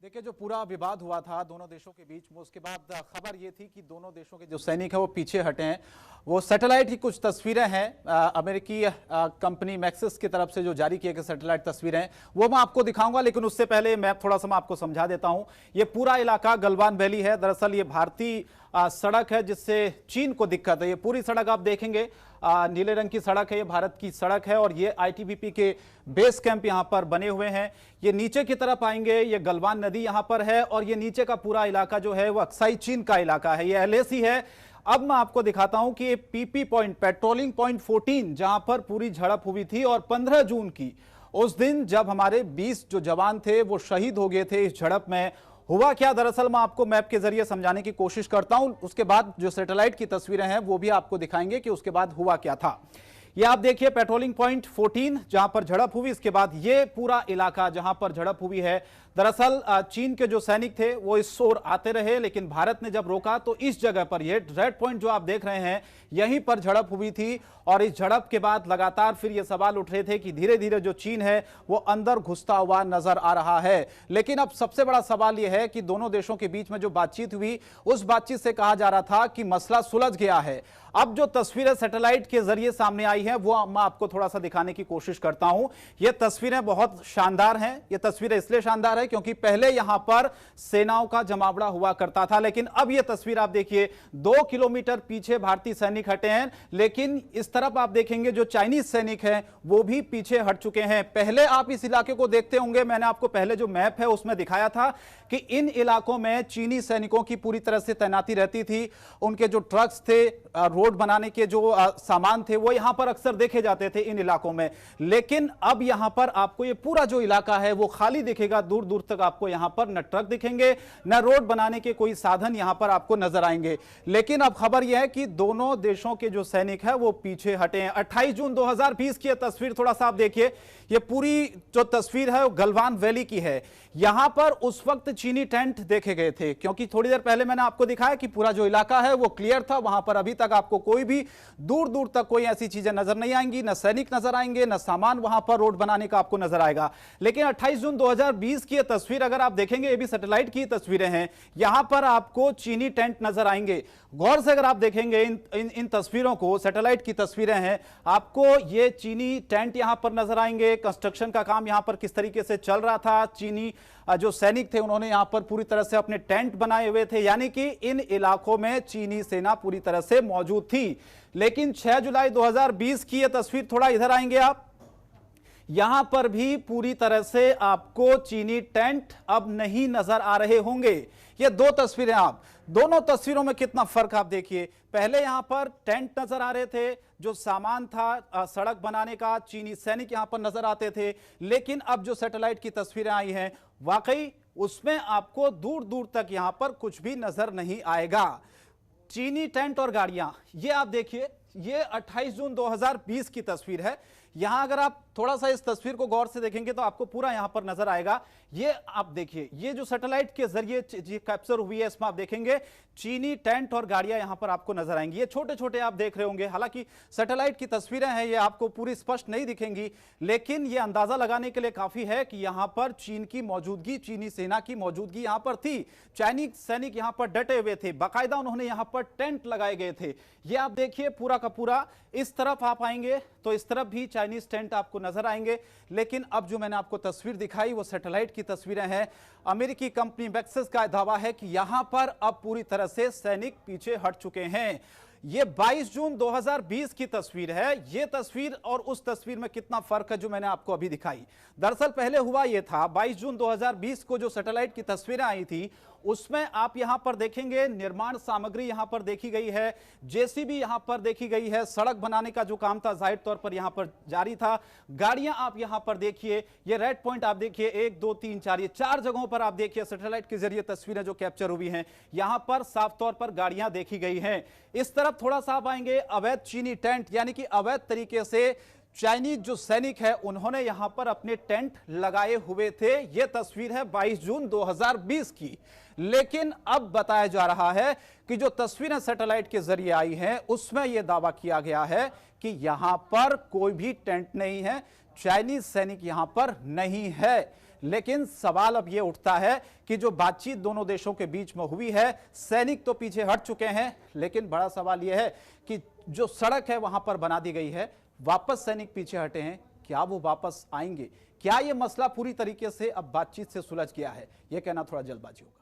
देखिए, जो पूरा विवाद हुआ था दोनों देशों के बीच में, उसके बाद खबर ये थी कि दोनों देशों के जो सैनिक हैं वो पीछे हटे हैं। वो सैटेलाइट की कुछ तस्वीरें हैं, अमेरिकी कंपनी मैक्सिस की तरफ से जो जारी किए गए सैटेलाइट तस्वीरें हैं वो मैं आपको दिखाऊंगा, लेकिन उससे पहले मैं थोड़ा सा आपको समझा देता हूं। ये पूरा इलाका गलवान वैली है। दरअसल ये भारतीय सड़क है जिससे चीन को दिक्कत है। ये पूरी सड़क आप देखेंगे नीले रंग की सड़क है, ये भारत की सड़क है और ये आईटीबीपी के बेस कैंप यहां पर बने हुए हैं। ये नीचे की तरफ आएंगे, ये गलवान नदी यहां पर है और ये नीचे का पूरा इलाका जो है वो अक्साई चीन का इलाका है, ये एलएसी है। अब मैं आपको दिखाता हूं कि ये पीपी पॉइंट, पेट्रोलिंग पॉइंट 14, जहां पर पूरी झड़प हुई थी और 15 जून की उस दिन जब हमारे 20 जो जवान थे वो शहीद हो गए थे इस झड़प में। हुआ क्या, दरअसल मैं आपको मैप के जरिए समझाने की कोशिश करता हूं, उसके बाद जो सैटेलाइट की तस्वीरें हैं वो भी आपको दिखाएंगे कि उसके बाद हुआ क्या था। ये आप देखिए पेट्रोलिंग पॉइंट 14 जहां पर झड़प हुई, इसके बाद ये पूरा इलाका जहां पर झड़प हुई है। दरअसल चीन के जो सैनिक थे वो इस ओर आते रहे, लेकिन भारत ने जब रोका तो इस जगह पर ये रेड पॉइंट जो आप देख रहे हैं यहीं पर झड़प हुई थी। और इस झड़प के बाद लगातार फिर ये सवाल उठ रहे थे कि धीरे धीरे जो चीन है वो अंदर घुसता हुआ नजर आ रहा है। लेकिन अब सबसे बड़ा सवाल यह है कि दोनों देशों के बीच में जो बातचीत हुई उस बातचीत से कहा जा रहा था कि मसला सुलझ गया है। अब जो तस्वीरें सैटेलाइट के जरिए सामने आई हैं वो मैं आपको थोड़ा सा दिखाने की कोशिश करता हूं। ये तस्वीरें बहुत शानदार हैं। ये तस्वीरें इसलिए शानदार है क्योंकि पहले यहां पर सेनाओं का जमावड़ा हुआ करता था, लेकिन अब ये तस्वीर आप देखिए 2 किलोमीटर पीछे भारतीय सैनिक हटे हैं, लेकिन इस तरफ आप देखेंगे जो चाइनीज सैनिक हैं वो भी पीछे हट चुके हैं। पहले आप इस इलाके को देखते होंगे, मैंने आपको पहले जो मैप है उसमें दिखाया था कि इन इलाकों में चीनी सैनिकों की पूरी तरह से तैनाती रहती थी। उनके जो ट्रक्स थे, रोड बनाने के जो सामान थे वो यहां पर अक्सर देखे जाते थे इन इलाकों में। लेकिन अब यहां पर आपको ये पूरा जो इलाका है वो खाली दिखेगा। दूर दूर तक आपको यहां पर न ट्रक दिखेंगे न रोड बनाने के कोई साधन यहां पर आपको नजर आएंगे। लेकिन अब खबर यह है कि दोनों देशों के जो सैनिक है वो पीछे हटे हैं। 28 जून 2020 की तस्वीर थोड़ा सा आप देखिए। ये पूरी जो तस्वीर है वो गलवान वैली की है। यहां पर उस वक्त चीनी टेंट देखे गए थे, क्योंकि थोड़ी देर पहले मैंने आपको दिखाया कि पूरा जो इलाका है वो क्लियर था। वहां पर अभी तक आपको कोई भी दूर दूर तक कोई ऐसी चीजें नजर नहीं आएंगी, न सैनिक नजर आएंगे न सामान वहां पर रोड बनाने का आपको नजर आएगा। लेकिन 28 जून 2020 की तस्वीर अगर आप देखेंगे, ये भी सैटेलाइट की तस्वीरें हैं, यहां पर आपको चीनी टेंट नजर आएंगे। गौर से अगर आप देखेंगे इन तस्वीरों को, सैटेलाइट की तस्वीरें हैं, आपको ये चीनी टेंट यहां पर नजर आएंगे। कंस्ट्रक्शन का काम यहां पर किस तरीके से चल रहा था, चीनी जो सैनिक थे उन्होंने यहां पर पूरी तरह से अपने टेंट बनाए हुए थे, यानी कि इन इलाकों में चीनी सेना पूरी तरह से मौजूद थी। लेकिन 6 जुलाई 2020 की यह तस्वीर, थोड़ा इधर आएंगे आप, यहां पर भी पूरी तरह से आपको चीनी टेंट अब नहीं नजर आ रहे होंगे। ये दो तस्वीरें, आप दोनों तस्वीरों में कितना फर्क आप देखिए। पहले यहां पर टेंट नजर आ रहे थे, जो सामान था सड़क बनाने का, चीनी सैनिक यहां पर नजर आते थे। लेकिन अब जो सैटेलाइट की तस्वीरें आई हैं वाकई उसमें आपको दूर दूर तक यहां पर कुछ भी नजर नहीं आएगा। चीनी टेंट और गाड़ियां, ये आप देखिए, ये 28 जून 2020 की तस्वीर है। यहां अगर आप थोड़ा सा इस तस्वीर को गौर से देखेंगे तो आपको पूरा यहां पर नजर आएगा। ये आप देखिए, ये जो सैटेलाइट के जरिए कैप्चर हुई है इसमें आप देखेंगे चीनी टेंट और गाड़ियां यहां पर आपको नजर आएंगी। ये छोटे छोटे आप देख रहे होंगे, हालांकि सैटेलाइट की तस्वीरें हैं, ये आपको पूरी स्पष्ट नहीं दिखेंगी, लेकिन ये अंदाजा लगाने के लिए काफी है कि यहां पर चीन की मौजूदगी, चीनी सेना की मौजूदगी यहां पर थी। चाइनीज सैनिक यहां पर डटे हुए थे, बाकायदा उन्होंने यहां पर टेंट लगाए गए थे। ये आप देखिए पूरा का पूरा। इस तरफ आप आएंगे तो इस तरफ भी चाइनीज टेंट आपको नजर आएंगे। लेकिन अब जो मैंने आपको तस्वीर दिखाई वो सैटेलाइट की तस्वीरें हैं। अमेरिकी कंपनी मैक्सिस का दावा है कि यहां पर अब पूरी तरह से सैनिक पीछे हट चुके हैं। ये 22 जून 2020 की तस्वीर है। ये तस्वीर और उस तस्वीर में कितना फर्क है जो मैंने आपको अभी दिखाई। दरअसल पहले हुआ ये था, 22 जून 2020 को जो सैटेलाइट की तस्वीरें आई थी उसमें आप यहां पर देखेंगे निर्माण सामग्री यहां पर देखी गई है, जेसीबी यहां पर देखी गई है, सड़क बनाने का जो काम था जाहिर तौर पर यहां पर जारी था। गाड़ियां आप यहां पर देखिए, ये रेड पॉइंट आप देखिए, 1 2 3 4, ये 4 जगहों पर आप देखिए सैटेलाइट के जरिए तस्वीरें जो कैप्चर हुई हैं, यहां पर साफ तौर पर गाड़ियां देखी गई हैं। इस तरफ थोड़ा सा आप आएंगे, अवैध चीनी टेंट, यानी कि अवैध तरीके से चाइनीज जो सैनिक है उन्होंने यहां पर अपने टेंट लगाए हुए थे। यह तस्वीर है 22 जून 2020 की। लेकिन अब बताया जा रहा है कि जो तस्वीरें सैटेलाइट के जरिए आई हैं उसमें यह दावा किया गया है कि यहां पर कोई भी टेंट नहीं है, चाइनीज सैनिक यहां पर नहीं है। लेकिन सवाल अब यह उठता है कि जो बातचीत दोनों देशों के बीच में हुई है, सैनिक तो पीछे हट चुके हैं, लेकिन बड़ा सवाल यह है कि जो सड़क है वहां पर बना दी गई है, वापस सैनिक पीछे हटे हैं, क्या वो वापस आएंगे? क्या यह मसला पूरी तरीके से अब बातचीत से सुलझ गया है? यह कहना थोड़ा जल्दबाजी होगा।